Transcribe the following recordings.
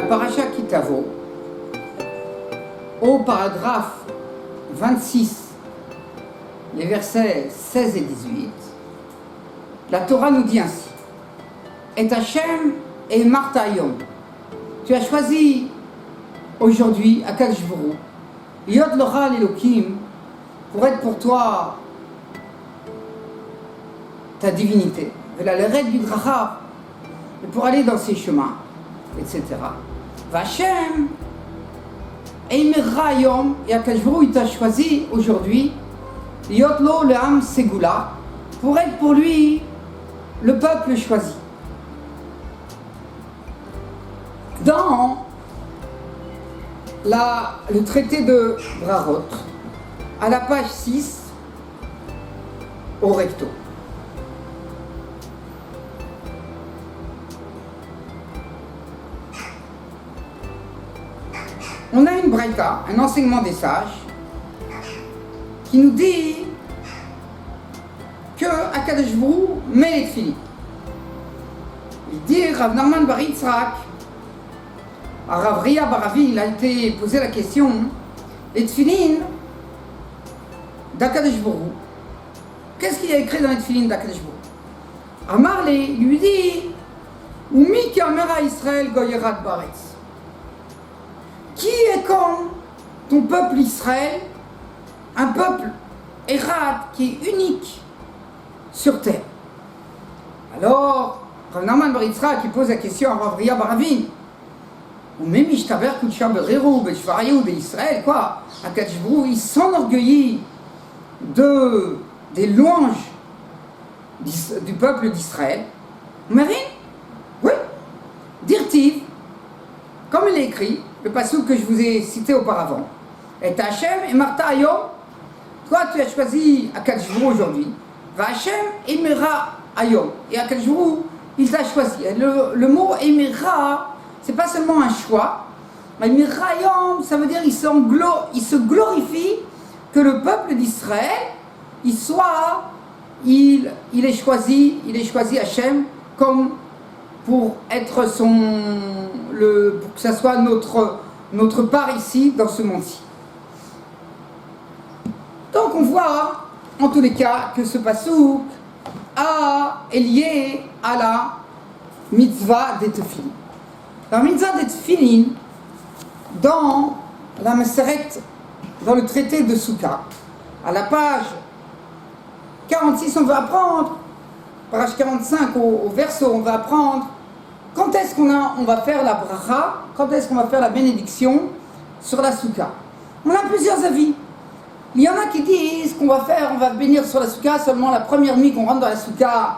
Parasha Kitavo, au paragraphe 26, les versets 16 et 18, la Torah nous dit ainsi: Et Hachem et Martayom, tu as choisi aujourd'hui Akadosh Baruch Hu, Yod Locha l'Elokim, pour être pour toi ta divinité, le Red Bidracha, et pour aller dans ses chemins, etc. Vachem et Merayom, et Akadosh Baruch Hu, il t'a choisi aujourd'hui Yod Lo Le'am Segula, pour être pour lui le peuple choisi. Dans le traité de Brahot, à la page 6, au recto. On a une braïta, un enseignement des sages, qui nous dit que Akadosh Baruch Hu met les tefilines. Il dit, Rav Nachman bar Yitzhak, à Rav Ria bar Avi, il a été posé la question, les tefilines d'Akadosh Baruch Hu, qu'est-ce qu'il y a écrit dans les tefilines d'Akadosh Baruch Hu? Amar lui dit, Umi ki amera Israël goyerat baretz. Qui est comme ton peuple Israël, un peuple Erat qui est unique sur terre? Alors, Rav Nachman bar Yitzhak qui pose la question à Rav Ria bar Avi, ou même Ishtaber Kudsha Berero Beshvarayou d'Israël, quoi? Akadosh Baruch Hu, il s'enorgueillit des louanges du peuple d'Israël. Marine? Oui. Dirtiv, comme il est écrit, le passage que je vous ai cité auparavant. Et Hachem et Martha Ayom, toi tu as choisi Akadosh Baruch Hu aujourd'hui. Va Hachem Emera Ayom. Et Akadosh Baruch Hu, il t'a choisi. Le mot Emera, c'est pas seulement un choix. Emera Ayom, ça veut dire il se glorifie que le peuple d'Israël, il est choisi Hachem comme pour être pour que ça soit notre part ici dans ce monde-ci. Donc on voit en tous les cas que ce pasouk est lié à la mitzvah des tefilin. La mitzvah des tefilin, dans la Maseret, dans le traité de Souka, à la page 46, on va apprendre, page 45 au verso, on va apprendre quand est-ce qu'on va faire la bracha, quand est-ce qu'on va faire la bénédiction sur la souka. On a plusieurs avis. Il y en a qui disent qu'on va bénir sur la souka seulement la première nuit qu'on rentre dans la souka,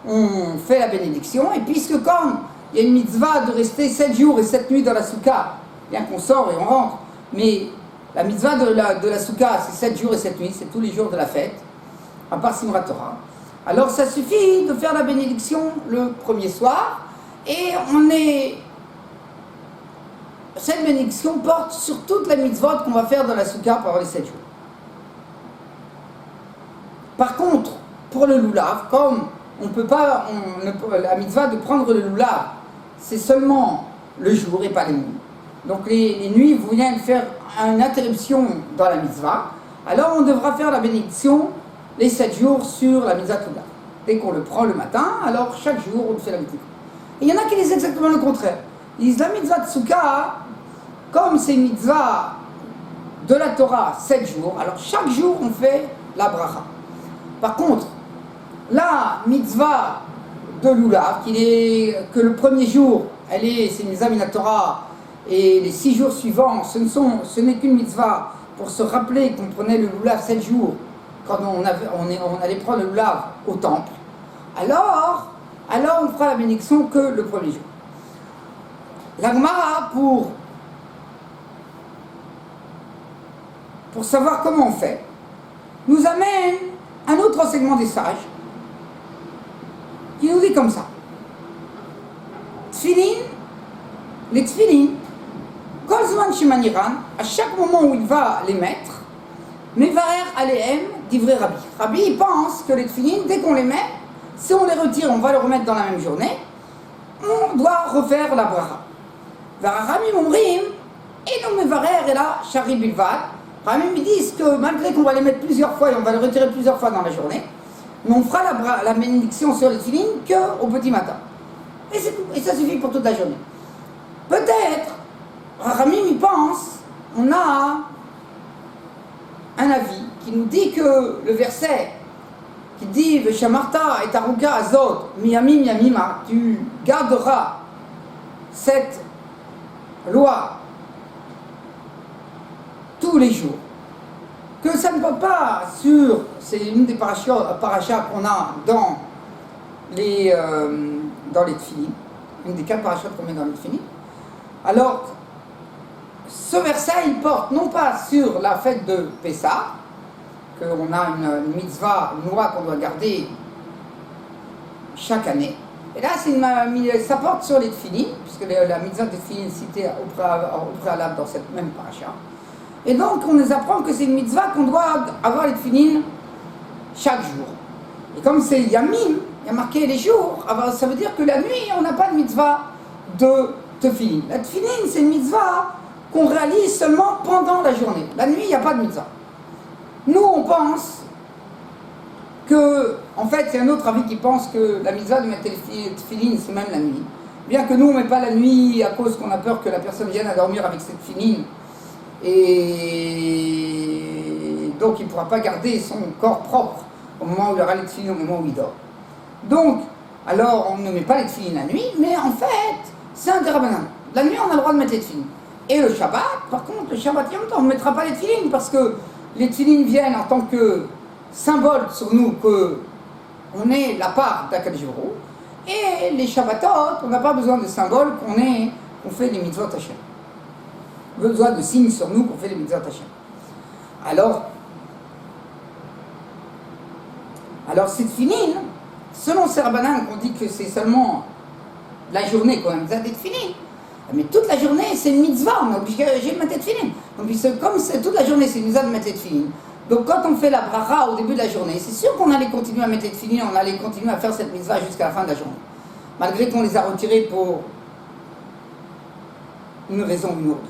on fait la bénédiction. Et puisque comme il y a une mitzvah de rester 7 jours et 7 nuits dans la souka, bien qu'on sort et on rentre, mais la mitzvah de la souka, c'est 7 jours et 7 nuits, c'est tous les jours de la fête, à part Simchat Torah. Alors ça suffit de faire la bénédiction le premier soir, et cette bénédiction porte sur toute la mitzvot qu'on va faire dans la souka pendant les 7 jours. Par contre, pour le loulav, comme la mitzvah de prendre le loulav, c'est seulement le jour et pas les nuits. Donc les nuits, vous venez de faire une interruption dans la mitzvah, alors on devra faire la bénédiction les 7 jours sur la mitzvah loulav. Dès qu'on le prend le matin, alors chaque jour on fait la bénédiction. Et il y en a qui disent exactement le contraire. Ils disent la mitzvah de Souka, comme c'est une mitzvah de la Torah 7 jours, alors chaque jour on fait la bracha. Par contre, la mitzvah de Lulav, que le premier jour, c'est une mitzvah min Torah, et les 6 jours suivants, ce n'est qu'une mitzvah pour se rappeler qu'on prenait le Lulav 7 jours, quand on allait prendre le Lulav au temple. Alors on fera la bénédiction que le premier jour. La Gemara, pour savoir comment on fait, nous amène un autre enseignement des sages qui nous dit comme ça. Les tefilin, kol zman shemaniran, à chaque moment où il va les mettre, mevarer alehem divrei Rabbi. Rabbi, il pense que les tefilin, dès qu'on les met, si on les retire, on va les remettre dans la même journée, on doit refaire la bracha. Ramim Omrim, et nous Mevarer et là, Shari Bilvad. Ramim ils disent que malgré qu'on va les mettre plusieurs fois et on va les retirer plusieurs fois dans la journée, mais on fera la bénédiction sur les tefilines qu'au petit matin. Et c'est tout. Et ça suffit pour toute la journée. Peut-être, Ramim il pense, on a un avis qui nous dit que le verset qui dit Veshamarta et Taruka Azot, Miyamim Yamima, tu garderas cette loi tous les jours. Que ça ne peut pas sur, c'est une des parachas qu'on a dans les tefilines, une des 4 parachas qu'on met dans les tefilines. Alors, ce verset, il porte non pas sur la fête de Pessah, qu'on a une mitzvah, une loi qu'on doit garder chaque année. Et là, ça porte sur les tefilines, puisque la mitzvah de tefilines est citée au préalable dans cette même paracha. Et donc, on nous apprend que c'est une mitzvah qu'on doit avoir les tefilines chaque jour. Et comme c'est Yamim, il y a marqué les jours, alors ça veut dire que la nuit, on n'a pas de mitzvah de tefilines. La tefilines, c'est une mitzvah qu'on réalise seulement pendant la journée. La nuit, il n'y a pas de mitzvah. Nous, on pense que, en fait, c'est un autre avis qui pense que la mitzvah de mettre les tefilines, c'est même la nuit. Bien que nous, on ne met pas la nuit à cause qu'on a peur que la personne vienne à dormir avec cette tefilines. Et donc, il ne pourra pas garder son corps propre au moment où il aura les tefilines, au moment où il dort. Donc, alors, on ne met pas les tefilines la nuit, mais en fait, c'est un dérabanan. La nuit, on a le droit de mettre les tefilines. Et le Shabbat, par contre, le Shabbat, on ne mettra pas les tefilines parce que les tefilines viennent en tant que symbole sur nous qu'on est la part d'Akadosh Baruch Hu. Et les Shabbatot, on n'a pas besoin de symboles qu'on fait les mitzvot Hashem. On a besoin de signes sur nous qu'on fait les mitzvot Hashem. Alors ces tefilines, selon ces rabbanan qu'on dit que c'est seulement la journée qu'on a besoin des tefilines, mais toute la journée, c'est une mitzvah, on est obligé de mettre les tefilines. Donc, comme c'est toute la journée, c'est une mitzvah de mettre les tefilines. Donc, quand on fait la bracha au début de la journée, c'est sûr qu'on allait continuer à mettre les tefilines, on allait continuer à faire cette mitzvah jusqu'à la fin de la journée. Malgré qu'on les a retirés pour une raison ou une autre.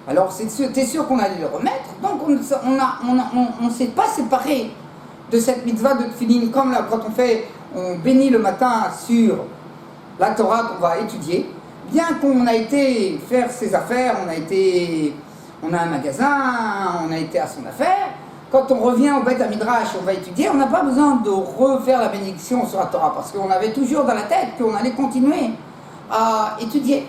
Alors, t'es sûr qu'on allait les remettre. Donc, on ne s'est pas séparé de cette mitzvah de tefilines comme là, quand on bénit le matin sur la Torah qu'on va étudier. Bien qu'on a été faire ses affaires, on a un magasin, on a été à son affaire, quand on revient au Beth Midrash, on va étudier, on n'a pas besoin de refaire la bénédiction sur la Torah, parce qu'on avait toujours dans la tête qu'on allait continuer à étudier.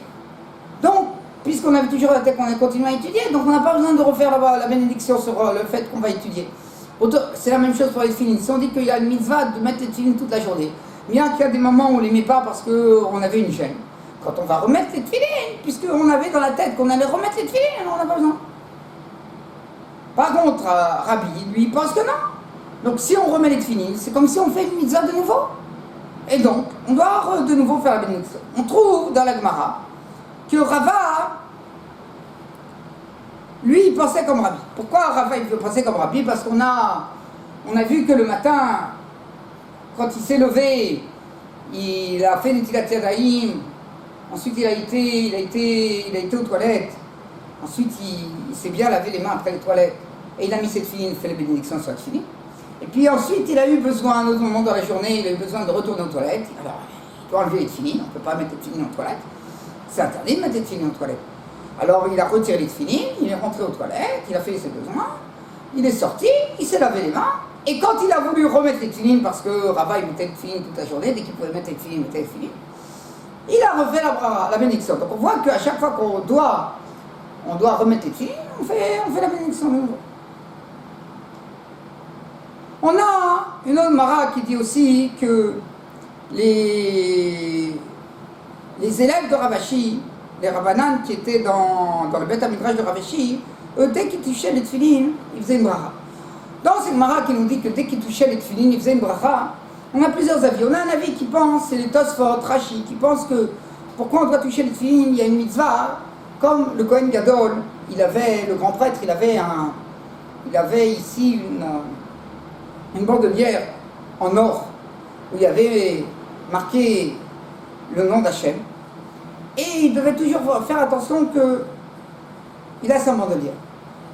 Donc, puisqu'on avait toujours dans la tête qu'on allait continuer à étudier, donc on n'a pas besoin de refaire la bénédiction sur le fait qu'on va étudier. C'est la même chose pour les tefilines. Si on dit qu'il y a une mitzvah de mettre les tefilines toute la journée, bien qu'il y a des moments où on ne les met pas parce qu'on avait une gêne. Quand on va remettre les tefilines, puisqu'on avait dans la tête qu'on allait remettre les tefilines, on n'a pas besoin. Par contre, Rabbi, lui, il pense que non. Donc si on remet les tefilines, c'est comme si on fait une mitzvah de nouveau. Et donc, on doit de nouveau faire la bénédiction. On trouve dans la Gemara que Rava, lui, il pensait comme Rabbi. Pourquoi Rava, il pensait comme Rabbi? Parce qu'on a vu que le matin, quand il s'est levé, il a fait Netilat Yadayim. Ensuite, il a été aux toilettes. Ensuite, il s'est bien lavé les mains après les toilettes. Et il a mis cette tefilines, il fait la bénédiction sur la tefilines. Et puis ensuite, il a eu besoin, à un autre moment dans la journée, il a eu besoin de retourner aux toilettes. Alors, il doit enlever les tefilines, on ne peut pas mettre les tefilines aux toilettes. C'est interdit de mettre les tefilines aux toilettes. Alors, il a retiré les tefilines, il est rentré aux toilettes, il a fait ses besoins, il est sorti, il s'est lavé les mains. Et quand il a voulu remettre les tefilines, parce que Rava, il mettait les tefilines toute la journée, dès qu'il pouvait mettre les tefilines, il mettait les tefilines. Il a refait la bénédiction. Donc on voit qu'à chaque fois qu'on doit remettre les tefilines, on fait la bénédiction de nouveau. On a une autre Mara qui dit aussi que les élèves de Ravashi, les Rabbanan qui étaient dans le Beth Midrash de Ravashi, eux, dès qu'ils touchaient les tefilines, ils faisaient une bracha. Dans cette Mara qui nous dit que dès qu'ils touchaient les tefilines, ils faisaient une bracha, on a plusieurs avis. On a un avis qui pense, c'est les Tosfot, Rashi, qui pense que pourquoi on doit toucher les tefilines, il y a une mitzvah, comme le Kohen Gadol, le grand prêtre, il avait ici une bandelière en or, où il y avait marqué le nom d'Hachem. Et il devait toujours faire attention qu'il a sa bandolière.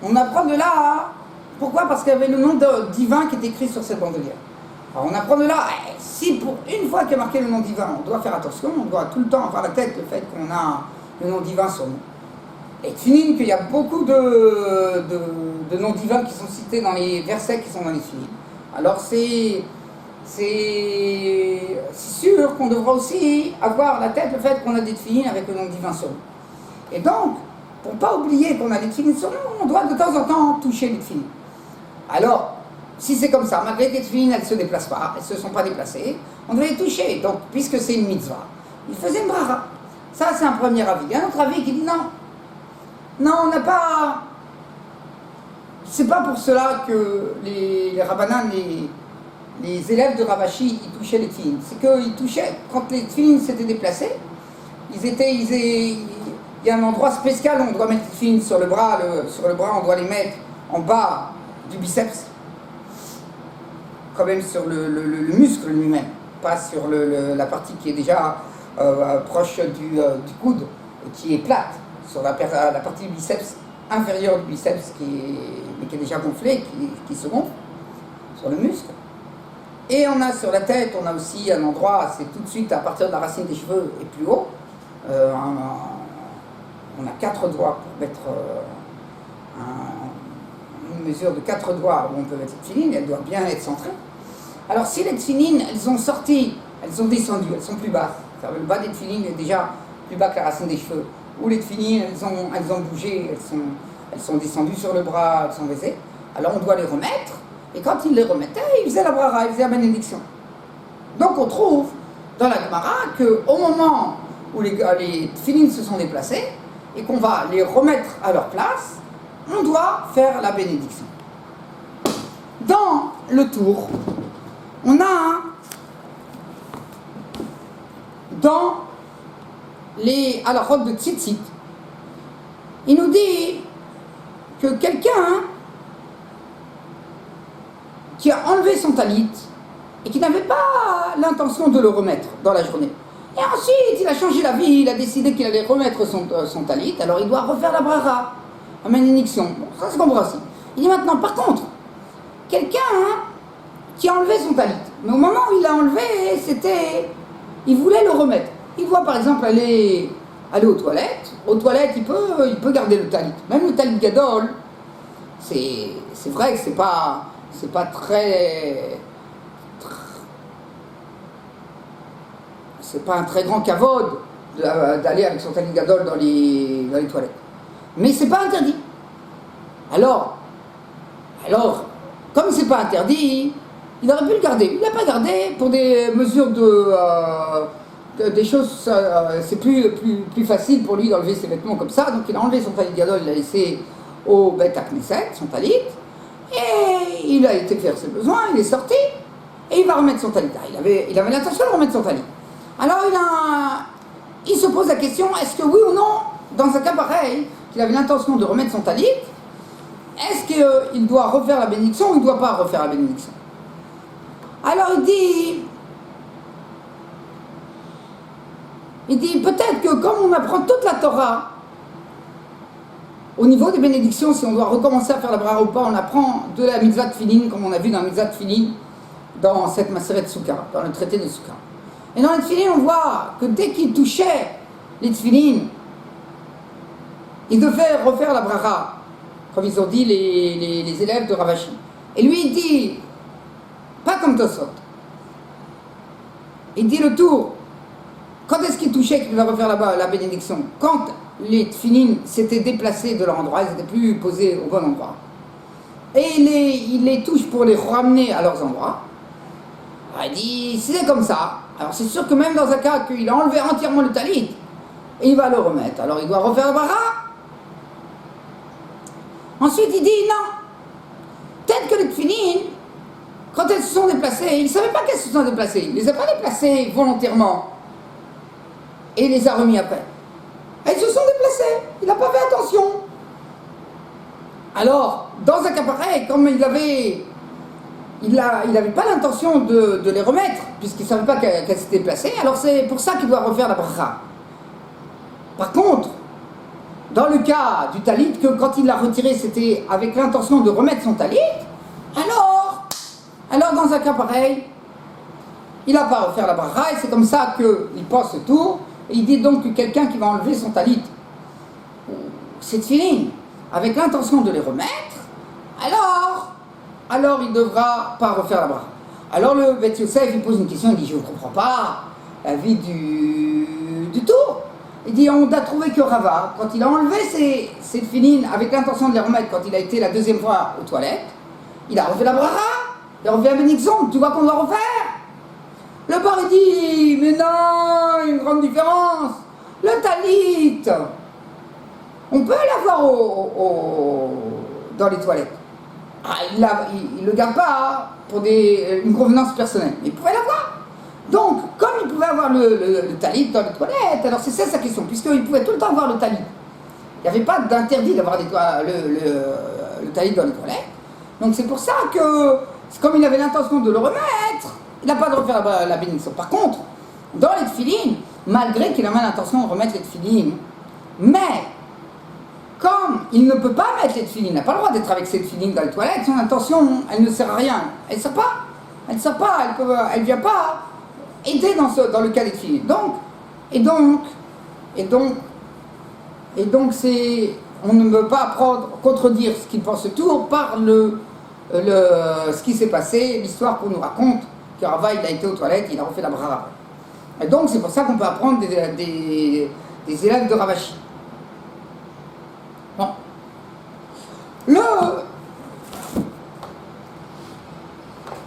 On apprend de là, pourquoi? Parce qu'il y avait le nom divin qui est écrit sur cette bandolière. Alors on apprend de là, si pour une fois qu'il y a marqué le nom divin, on doit faire attention, on doit tout le temps avoir la tête le fait qu'on a le nom divin sur nous. Et Tfilin, qu'il y a beaucoup de noms divins qui sont cités dans les versets qui sont dans les Tfilin. Alors c'est sûr qu'on devra aussi avoir la tête le fait qu'on a des Tfilin avec le nom divin sur nous. Et donc, pour ne pas oublier qu'on a des Tfilin sur nous, on doit de temps en temps toucher les Tfilin. Alors, si c'est comme ça, malgré que les Tfilin, elles ne se déplacent pas, elles ne se sont pas déplacées, on devait les toucher. Donc, puisque c'est une mitzvah, il faisait une brara. Ça, c'est un premier avis. Il y a un autre avis qui dit non. Non, on n'a pas... C'est pas pour cela que les Rabbanan, les élèves de Ravashi, ils touchaient les Tfilin. C'est qu'ils touchaient, quand les Tfilin s'étaient déplacés, il y a un endroit spécial où on doit mettre les Tfilin sur le bras. Sur le bras, on doit les mettre en bas du biceps. Quand même sur le muscle lui-même, pas sur la partie qui est déjà proche du coude, qui est plate, sur la partie du biceps inférieure du biceps qui est déjà gonflé, qui se gonfle, sur le muscle. Et on a sur la tête, on a aussi un endroit, c'est tout de suite à partir de la racine des cheveux et plus haut, on a 4 doigts pour mettre une mesure de 4 doigts où on peut mettre les Tfilin, elle doit bien être centrée. Alors si les Tfilin, elles ont sorti, elles ont descendu, elles sont plus basses, le bas des Tfilin est déjà plus bas que la racine des cheveux, ou les Tfilin, elles ont bougé, elles sont descendues sur le bras, elles sont baissées, alors on doit les remettre, et quand ils les remettaient, ils faisaient la brara, ils faisaient la bénédiction. Donc on trouve dans la Gemara qu'au moment où les Tfilin se sont déplacés, et qu'on va les remettre à leur place, on doit faire la bénédiction. Dans le tour, on a dans les halachot de Tzitzit, il nous dit que quelqu'un qui a enlevé son talit et qui n'avait pas l'intention de le remettre dans la journée, et ensuite il a changé la vie, il a décidé qu'il allait remettre son talit, alors il doit refaire la brara, la bénédiction. Bon, ça se comprend aussi. Il dit maintenant, par contre, quelqu'un qui a enlevé son talit, mais au moment où il l'a enlevé, il voulait le remettre. Il doit par exemple aller aux toilettes. Aux toilettes, il peut garder le talit. Même le talit gadol, c'est vrai que c'est pas c'est pas un très grand kavod d'aller avec son talit gadol dans les toilettes. Mais c'est pas interdit. Alors, comme c'est pas interdit, il aurait pu le garder. Il l'a pas gardé pour des mesures des choses, c'est plus facile pour lui d'enlever ses vêtements comme ça. Donc il a enlevé son talit gadol, il l'a laissé au Bet HaKnesset, son talit, et il a été faire ses besoins, il est sorti, et il va remettre son talit. Il avait l'intention de remettre son talit. Alors il se pose la question, est-ce que oui ou non, dans un cas pareil, qu'il avait l'intention de remettre son talit, est-ce qu'il doit refaire la bénédiction ou il ne doit pas refaire la bénédiction? Alors il dit peut-être que comme on apprend toute la Torah, au niveau des bénédictions, si on doit recommencer à faire la brara ou pas, on apprend de la mitzvah Tfilin, comme on a vu dans la mitzvah Tfilin, dans cette Maseret Souka, dans le traité de Souka. Et dans les Tfilin, on voit que dès qu'il touchait les Tfilin, il devait refaire la brara, comme ils ont dit les élèves de Ravashi. Et lui, il dit, pas comme Tosot, il dit le tour, quand est-ce qu'il touchait qu'il devait refaire la bénédiction? Quand les Tfilin s'étaient déplacés de leur endroit, ils n'étaient plus posés au bon endroit. Et il les touche pour les ramener à leurs endroits. Alors il dit, si c'est comme ça, alors c'est sûr que même dans un cas qu'il a enlevé entièrement le talit, et il va le remettre, alors il doit refaire la brara. Ensuite il dit, non, peut-être que les Tfilin, quand elles se sont déplacées, il ne savait pas qu'elles se sont déplacées, il ne les a pas déplacées volontairement, et il les a remis après. Elles se sont déplacées, il n'a pas fait attention. Alors, dans un cas pareil, comme il n'avait pas l'intention de les remettre, puisqu'il ne savait pas qu'elles s'étaient déplacées, alors c'est pour ça qu'il doit refaire la bracha. Par contre, dans le cas du talit, que quand il l'a retiré, c'était avec l'intention de remettre son talit, alors dans un cas pareil, il n'a pas à refaire la bracha, et c'est comme ça qu'il pense ce tour, et il dit donc que quelqu'un qui va enlever son talit, c'est tefilin, avec l'intention de les remettre, alors il ne devra pas refaire la bracha. Alors le Beth Yosef, il pose une question, il dit, je ne comprends pas l'avis du tour. Il dit, on a trouvé que Rava, quand il a enlevé ses tefilin avec l'intention de les remettre, quand il a été la deuxième fois aux toilettes, il a refait la bracha, il a refait la bénédiction, tu vois qu'on doit refaire. Le bar il dit, mais non, une grande différence. Le talit, on peut l'avoir dans les toilettes. Ah, il ne le garde pas pour une convenance personnelle, mais il pouvait l'avoir. Donc, comme il pouvait avoir le talit dans les toilettes, alors c'est ça sa question, puisqu'il pouvait tout le temps avoir le talit. Il n'y avait pas d'interdit d'avoir le talit dans les toilettes. Donc c'est pour ça que, comme il avait l'intention de le remettre, il n'a pas de refaire la bénédiction. Par contre, dans les tefilines, malgré qu'il avait l'intention de remettre les tefilines, mais comme il ne peut pas mettre les tefilines, il n'a pas le droit d'être avec ses tefilines dans les toilettes, son intention, elle ne sert à rien. Elle ne sert pas. Elle ne sert pas. Elle ne vient pas aider dans le cas des tefilines. Donc, on ne peut pas contredire ce qu'il pense tour par ce qui s'est passé, l'histoire qu'on nous raconte, que Rava il a été aux toilettes, il a refait la bracha. Et donc c'est pour ça qu'on peut apprendre des élèves de Ravashi. Bon.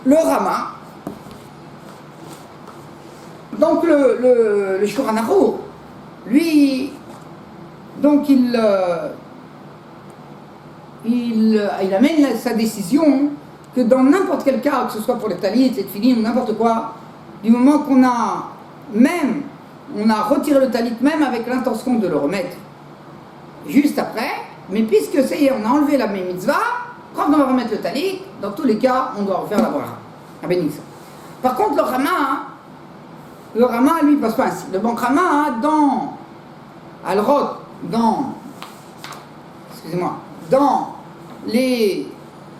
Le Rama, donc le Shulchan Aruch, lui, donc il amène sa décision que dans n'importe quel cas, que ce soit pour les talit, les tefilin ou n'importe quoi, du moment qu'on a retiré le talit même avec l'intention de le remettre juste après, mais puisque ça y est, on a enlevé la mitzvah, quand on va remettre le talit, dans tous les cas, on doit refaire la bracha, la bénédiction. Par contre, le Rama, lui, il passe pas ainsi. Le Bank Rama, dans Alrot, dans les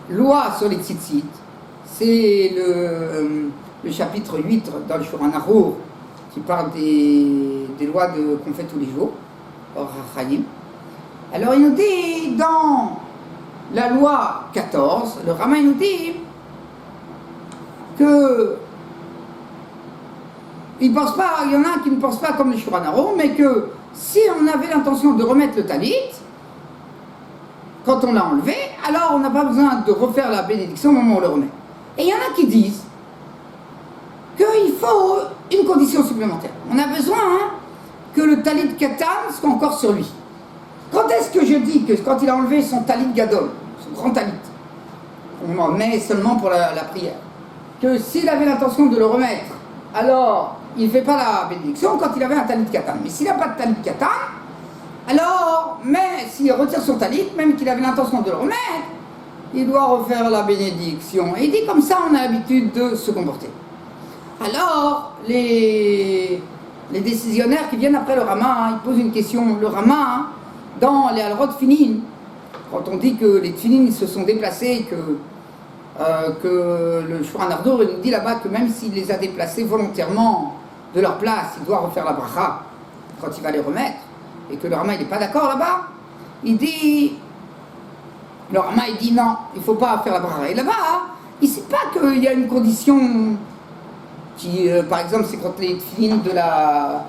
lois sur les tzitzit, c'est le chapitre 8 dans le Shulchan Aruch qui parle des lois qu'on fait tous les jours, Or HaChaim. Alors il nous dit, dans la loi 14, le Rama il nous dit que il y en a qui ne pensent pas comme le Shulchan Aruch, mais que si on avait l'intention de remettre le talit, quand on l'a enlevé, alors on n'a pas besoin de refaire la bénédiction au moment où on le remet. Et il y en a qui disent qu'il faut une condition supplémentaire. On a besoin que le talit katan soit encore sur lui. Quand est-ce que je dis que quand il a enlevé son talit gadol, son grand talit, on en met seulement pour la prière, que s'il avait l'intention de le remettre, alors il ne fait pas la bénédiction quand il avait un talit katan. Mais s'il n'a pas de talit katan, alors, mais s'il retire son talit, même qu'il avait l'intention de le remettre, il doit refaire la bénédiction. Et il dit comme ça, on a l'habitude de se comporter. Alors, les décisionnaires qui viennent après le Rama, ils posent une question. Le Rama, dans les Alrot Finin, quand on dit que les Tfilin se sont déplacés, que le Shulchan Aruch nous dit là-bas que même s'il les a déplacés volontairement de leur place, il doit refaire la bracha quand il va les remettre, et que le Rama il n'est pas d'accord là-bas, le Rama il dit non, il ne faut pas faire la bracha. Et là-bas, il ne sait pas qu'il y a une condition qui, par exemple, c'est quand les tefilin de la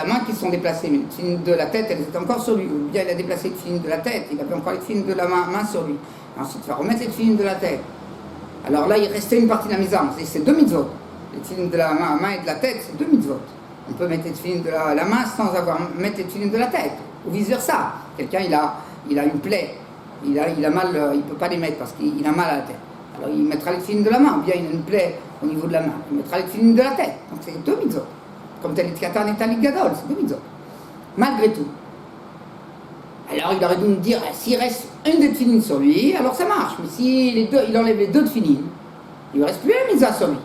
main qui sont déplacés, mais les tefilin de la tête, elles étaient encore sur lui. Ou bien il a déplacé les tefilin de la tête, il avait encore les tefilin de la main sur lui. Ensuite, il va remettre les tefilin de la tête. Alors là, il restait une partie de la mizah. C'est deux mitzvot. Les tefilin de la main et de la tête, c'est deux mitzvot. On peut mettre les tefilin de la main sans mettre les tefilin de la tête, ou vice-versa. Quelqu'un, il a une plaie, il a mal, il ne peut pas les mettre parce qu'il a mal à la tête. Alors il mettra les tefilin de la main, ou bien il a une plaie au niveau de la main, il mettra les tefilin de la tête. Donc c'est deux mitzvot. Comme talit katan et talit gadol, c'est deux mitzvot. Malgré tout. Alors il aurait dû nous dire, s'il reste une des tefilin sur lui, alors ça marche. Mais si il enlève les deux tefilin, il ne reste plus la mitzvah sur lui.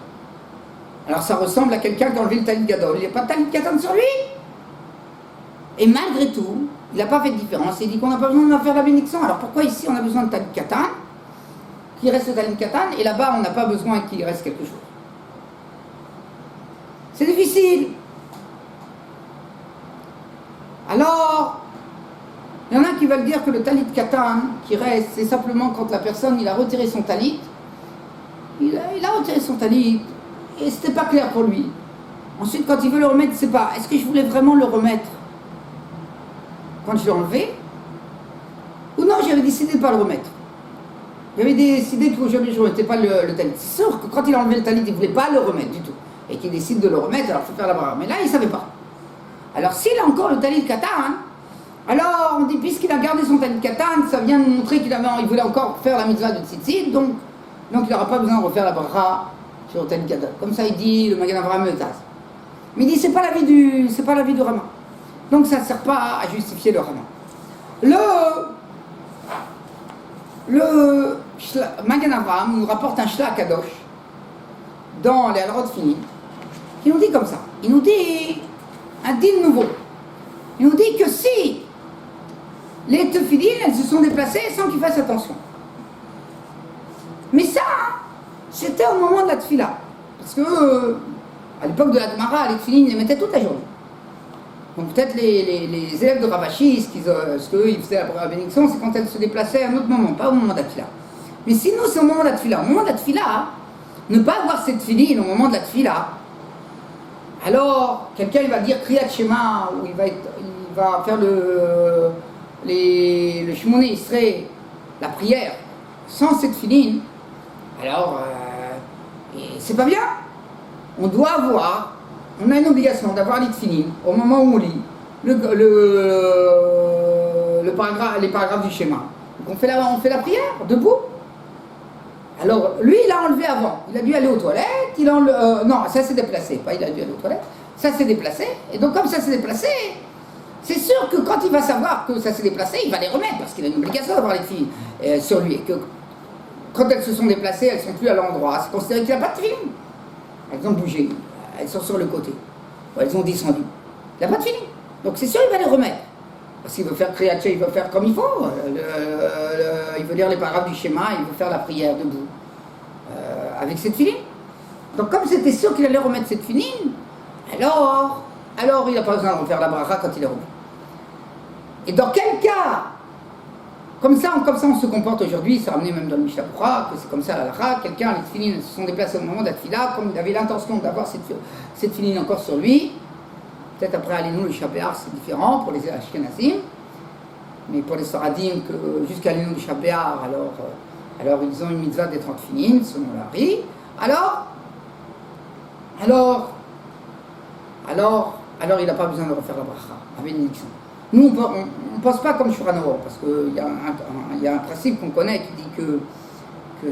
Alors ça ressemble à quelqu'un qui a enlevé le talit gadol. Il n'y a pas de talit katan sur lui. Et malgré tout, il n'a pas fait de différence. Il dit qu'on n'a pas besoin de faire la bénédiction. Alors pourquoi ici on a besoin de talit katan, qu'il reste le talit katan, et là-bas on n'a pas besoin qu'il reste quelque chose? C'est difficile. Alors, il y en a qui veulent dire que le talit katan qui reste, c'est simplement quand la personne il a retiré son talit, il a retiré son talit, et c'était pas clair pour lui. Ensuite, quand il veut le remettre, il ne sait pas, est-ce que je voulais vraiment le remettre quand je l'ai enlevé? Ou non, j'avais décidé de ne pas le remettre. J'avais décidé qu'aujourd'hui je ne remettais pas le talit. C'est sûr que quand il a enlevé le talit, il ne voulait pas le remettre du tout. Et qu'il décide de le remettre, alors il faut faire la barre. Mais là, il ne savait pas. Alors s'il a encore le talit katan, alors on dit, puisqu'il a gardé son talit katan, ça vient de montrer qu'il voulait encore faire la mitzvah de tzitzit, donc il n'aura pas besoin de refaire la bracha sur le talit katan. Comme ça, il dit, le Magen Avraham Eutaz. Mais il dit, c'est pas l'avis du Rama. Donc ça ne sert pas à justifier le Rama. Le Magen Avraham nous rapporte un Shla Kadosh dans les Halachot Finim, qui nous dit comme ça. Il nous dit un din nouveau. Il nous dit que si les tefilines, elles se sont déplacées sans qu'il fasse attention. Mais ça, c'était au moment de la tefila. Parce que à l'époque de la Gemara, les tefilines, ils les mettaient toute la journée. Donc peut-être les élèves de Ravashi, ce qu'ils faisaient la bénédiction, c'est quand elles se déplaçaient à un autre moment, pas au moment de la tefila. Mais sinon, c'est au moment de la tefila. Au moment de la tefila, ne pas avoir cette filine au moment de la tefila, alors quelqu'un il va dire Kriyat Shema, ou il va faire le Shimoné Israël, la prière, sans cette filine, alors c'est pas bien. On doit avoir, on a une obligation d'avoir les tefilines au moment où on lit les paragraphes du schéma. Donc on fait la prière debout. Alors lui il a enlevé avant, il a dû aller aux toilettes, non ça s'est déplacé, pas il a dû aller aux toilettes, ça s'est déplacé, et donc comme ça s'est déplacé, c'est sûr que quand il va savoir que ça s'est déplacé, il va les remettre, parce qu'il a une obligation d'avoir les filles sur lui, et que quand elles se sont déplacées, elles ne sont plus à l'endroit, c'est considéré qu'il n'y a pas de film. Elles ont bougé, elles sont sur le côté, ou elles ont descendu. Il n'y a pas de film. Donc c'est sûr qu'il va les remettre. Parce qu'il veut faire Kriyat, il veut faire comme il faut. Il veut lire les paragraphes du schéma, il veut faire la prière debout. Avec cette filine. Donc comme c'était sûr qu'il allait remettre cette filine, alors il n'a pas besoin de refaire la bracha quand il est remis. Et dans quel cas, comme ça on se comporte aujourd'hui, c'est ramené même dans le Mishnah Berurah, que c'est comme ça à la halakha, quelqu'un, les filines se sont déplacées au moment de la tefila, comme il avait l'intention d'avoir cette filine encore sur lui. Peut-être après Alinu, le Shabéar, c'est différent pour les Ashkenazim, mais pour les Sfaradim, jusqu'à Alinu, le Shabéar, alors ils ont une mitzvah des 30 filines, selon la Ri. Alors il n'a pas besoin de refaire la bracha, la bénédiction. Nous, on ne pense pas comme Shulchan Aruch, parce qu'il y a un principe qu'on connaît qui dit que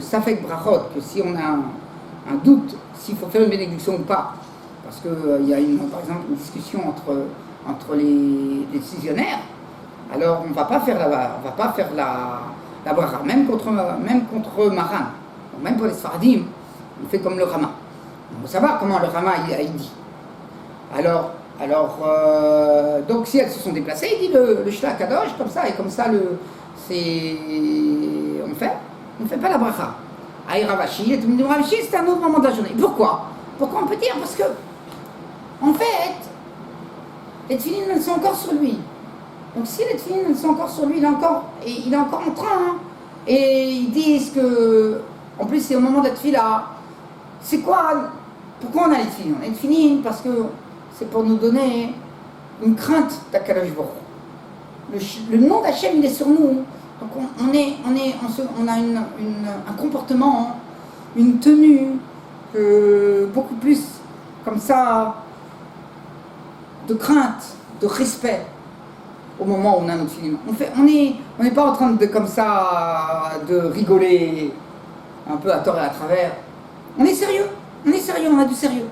ça fait que brachot, que si on a un doute s'il faut faire une bénédiction ou pas, parce qu'il y a par exemple une discussion entre les décisionnaires, alors on ne va pas faire la bracha, même contre Maran, même pour les Sfaradim, on fait comme le Rama. On veut savoir comment le Rama il dit. Donc si elles se sont déplacées, il dit le Shla Kadosh comme ça, et comme ça on fait pas la bracha. Aïe Ravashi, c'est un autre moment de la journée. Pourquoi on peut dire? Parce que en fait, les tefilines elles sont encore sur lui. Donc si les tefilines elles sont encore sur lui, il est encore en train. Et ils disent que, en plus c'est au moment de la tefila. C'est quoi? Pourquoi on a les tefilines? On a les tefilines parce que c'est pour nous donner une crainte d'Akadosh Baruch Hu. Le nom d'Hachem il est sur nous. Donc on a un comportement, une tenue beaucoup plus comme ça de crainte, de respect au moment où on a notre film. On n'est pas en train de comme ça de rigoler un peu à tort et à travers. On est sérieux, on a du sérieux.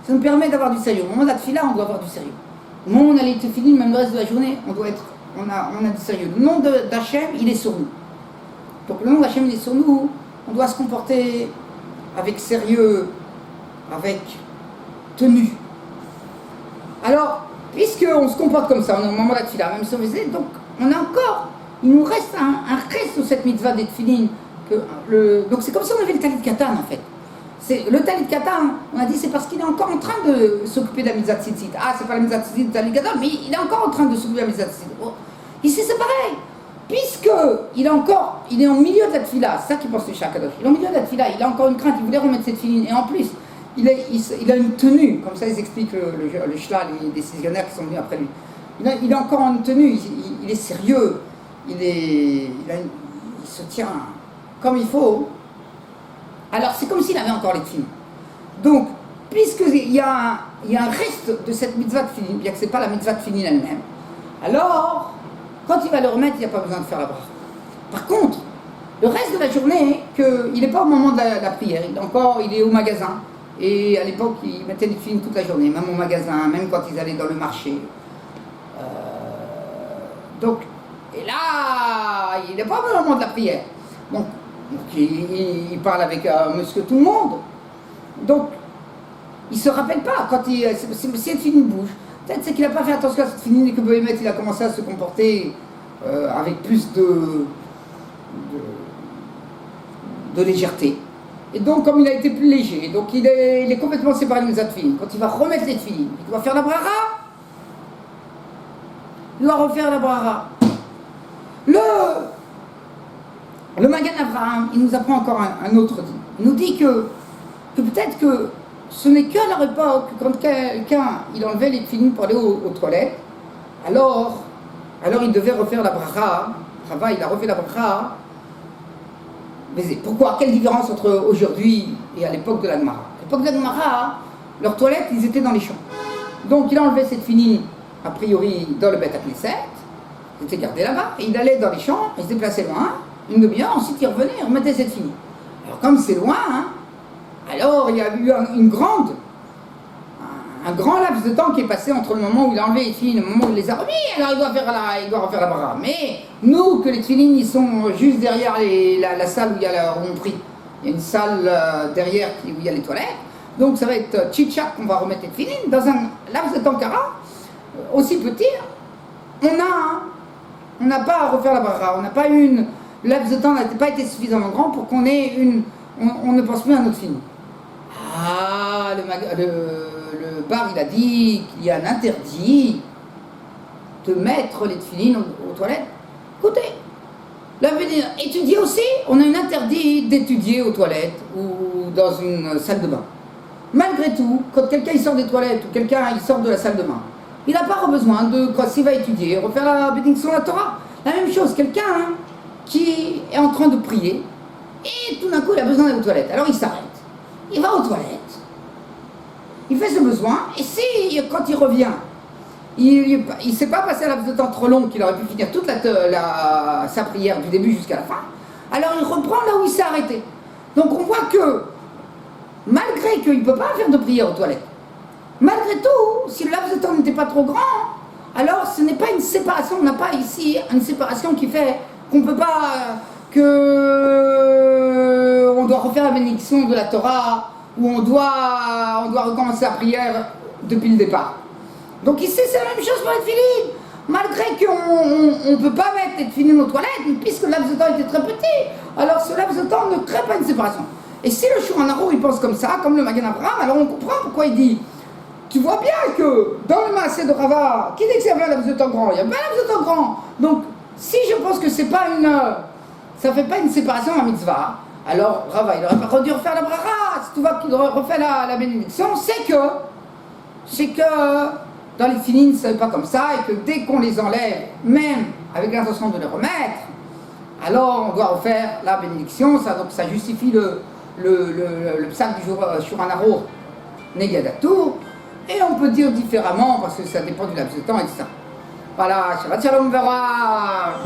Ça nous permet d'avoir du sérieux. Au moment de la tefila, on doit avoir du sérieux. Au moment où on a les tefilines, même le reste de la journée, on a du sérieux. Le nom d'Hachem, il est sur nous. Donc le nom d'Hachem, il est sur nous. On doit se comporter avec sérieux, avec tenue. Alors, puisqu'on se comporte comme ça, on est au moment de la tefila, même si on faisait, donc on a encore, il nous reste un reste de cette mitzvah des tefilines. Donc c'est comme si on avait le talit katan en fait. Le talit katan, on a dit c'est parce qu'il est encore en train de s'occuper de la mitzvah tzitzit. Ah, c'est pas la mitzvah tzitzit, le talit katan, mais il est encore en train de s'occuper de la mitzvah tzitzit. Oh. Ici c'est pareil, puisque il est en milieu de la tefila, c'est ça qu'il pense le Shakadosh. Il est en milieu de la tefila, il a encore une crainte, il voulait remettre cette filine, et en plus, il a une tenue, comme ça ils expliquent le Shla, les décisionnaires qui sont venus après lui. Il a encore une tenue, il est sérieux, il se tient comme il faut. Alors c'est comme s'il avait encore les films. Donc, puisqu'il y a un reste de cette mitzvah de filine, bien que ce n'est pas la mitzvah de filine elle-même, alors, quand il va le remettre, il n'y a pas besoin de faire la bracha. Par contre, le reste de la journée, il n'est pas au moment de la prière, il est au magasin. Et à l'époque, ils mettaient des films toute la journée, même au magasin, même quand ils allaient dans le marché. Et là, il n'est pas au moment de la prière. Donc il parle avec monsieur tout le monde. Donc, il ne se rappelle pas. Quand si cette filine bouge, peut-être c'est qu'il n'a pas fait attention à cette filine et que Bohémet, il a commencé à se comporter avec plus de légèreté. Et donc, comme il a été plus léger, donc il est complètement séparé de cette filine. Quand il va remettre les filines, il doit faire la bracha. Il doit refaire la bracha. Le Magan Avraham, il nous apprend encore un autre dit. Il nous dit que peut-être que ce n'est qu'à leur époque, quand quelqu'un il enlevait les filines pour aller aux toilettes, alors il devait refaire la bracha. Rava, il a refait la bracha. Mais pourquoi? Quelle différence entre aujourd'hui et à l'époque de la Gemara? À l'époque de la Gemara, leurs toilettes, ils étaient dans les champs. Donc il enlevait cette filine, a priori, dans le Beth Knesset, il était gardé là-bas, et il allait dans les champs, il se déplaçait loin, une demi-heure, ensuite il revenait, il remettait cette filine. Alors comme c'est loin, alors il y a eu un grand laps de temps qui est passé entre le moment où il a enlevé les filines et le moment où il les a remis, alors il doit refaire la bracha. Mais nous, que les filines, ils sont juste derrière la salle où on prie. Il y a une salle derrière où il y a les toilettes. Donc ça va être tchitchak qu'on va remettre les filines. Dans un laps de temps aussi petit, on n'a pas à refaire la bracha. On n'a pas le laps de temps n'a pas été suffisamment grand pour qu'on ait on ne pense plus à notre filine. Ah, le bar, il a dit qu'il y a un interdit de mettre les tefilines aux toilettes. Écoutez, là, étudier aussi, on a un interdit d'étudier aux toilettes ou dans une salle de bain. Malgré tout, quand quelqu'un il sort des toilettes ou quelqu'un il sort de la salle de bain, il n'a pas besoin de, quand il va étudier, refaire la bénédiction de la Torah. La même chose, quelqu'un qui est en train de prier et tout d'un coup il a besoin d'aller aux toilettes. Alors il s'arrête. Il va aux toilettes, il fait ses besoins, et quand il revient, il ne s'est pas passé un laps de temps trop long qu'il aurait pu finir toute sa prière du début jusqu'à la fin, alors il reprend là où il s'est arrêté. Donc on voit que, malgré qu'il ne peut pas faire de prière aux toilettes, malgré tout, si le laps de temps n'était pas trop grand, alors ce n'est pas une séparation, on n'a pas ici une séparation qui fait qu'on ne peut pas... on doit refaire la bénédiction de la Torah, où on doit recommencer la prière depuis le départ. Donc ici c'est la même chose pour les filines. Malgré qu'on ne peut pas mettre les filines aux toilettes, puisque le laps de temps était très petit, alors ce laps de temps ne crée pas une séparation. Et si le Shulchan Aruch il pense comme ça, comme le Magen Avraham, alors on comprend pourquoi il dit, tu vois bien que dans le Maaseh de Rava, qui dit que c'est un laps de temps grand? Il n'y a pas un laps de temps grand. Donc si je pense que c'est pas ça ne fait pas une séparation à mitzvah, alors Rava, il n'aurait pas dû refaire la bracha. Si tu vois qu'il refait la bénédiction, c'est que dans les filines, ce n'est pas comme ça, et que dès qu'on les enlève, même avec l'intention de les remettre, alors on doit refaire la bénédiction. Donc ça justifie le psal du Shulchan Aruch Negadatur, et on peut dire différemment, parce que ça dépend du laps de temps, etc. Voilà, Shabbat Shalom, verra.